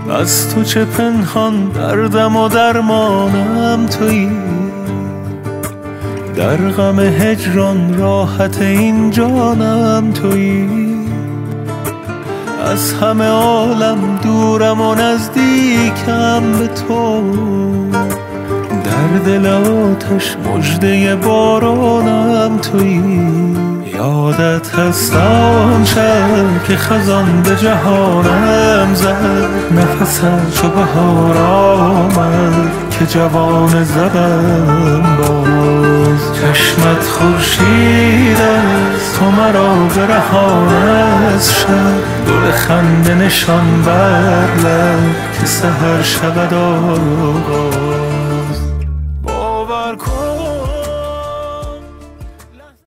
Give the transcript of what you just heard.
از تو چه پنهان دردم و درمانم تویی، در غم هجران راحت این جانم تویی. از همه عالم دورم و نزدیکم به تو، در دل آتش مژده بارانم تویی. یادت هست آن شب که خزان به جهانم زد، نفسم چو بهار آمد که جوان زدم باز. چشمت خورشید است تو مرا برهان از شب، گل خنده نشان بر لب که سحر شود آغاز.